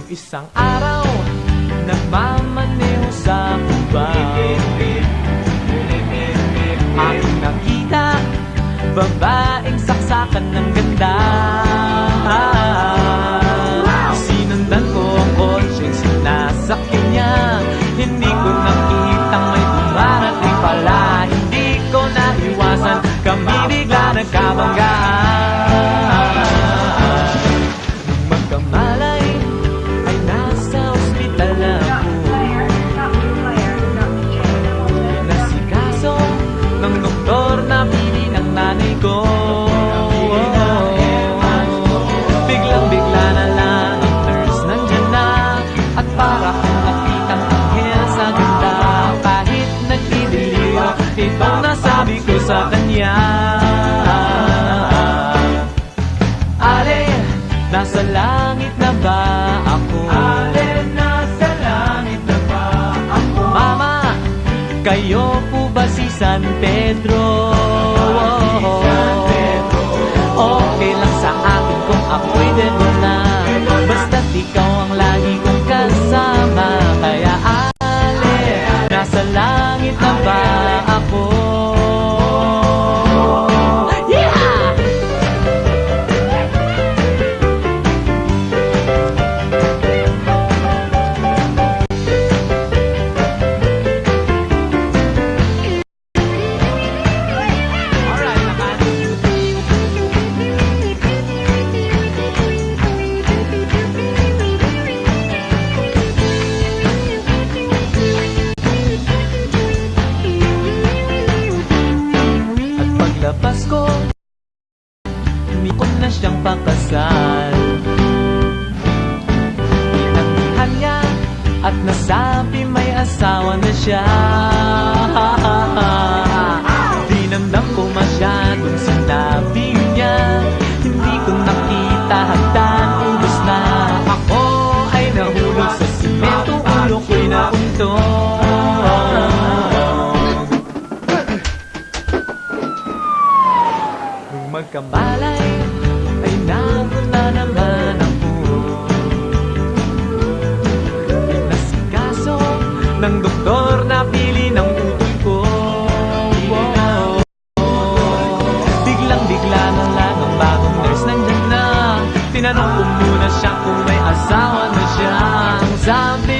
Isang araw, nagmamaneho sa kuba, aking nakita, babaeng saksakan ng ganda. Sinundan ko ang kotseng sinasakyan niya, hindi ko nakitang may dumarating pala. Hindi ko naiwasan, kami bigla nagkabanggaan. Nung magkamalay, ay nasa ospital ako. Nasikaso ng doktor na pili ng nanay ko. Biglang-bigla na lang ang nurse nandyan na, at para kong nakitang anghel sa ganda. Kahit nagdidiliw, itong nasabi ko sa kanya. Ale, nasa langit na ba ako? Ale, nasa langit na ba ako? Mama, kayo po ba si San Pedro? Okay lang sa akin kung ako'y dito na, basta't ikaw ang lagi kong kasama. Kaya ale, nasa langit na ba ako? Paglabas ko, hindi ko na siyang pakasal. Tinanggihan niya at nasabi may asawa na siya. Dinamdam ko masyadong sinabi niya, hindi ko nakita hagdan, ubos na. Ako ay nahulog sa simento, ulo ko'y nauntog. Magkamalay, ay naguna naman ako. Pinasikaso ng doktor na pili ng utol ko. Biglang-bigla na lang ang bagong nurse nandyan na. Tinanong ko muna siya kung may asawa na siya. Ang sabi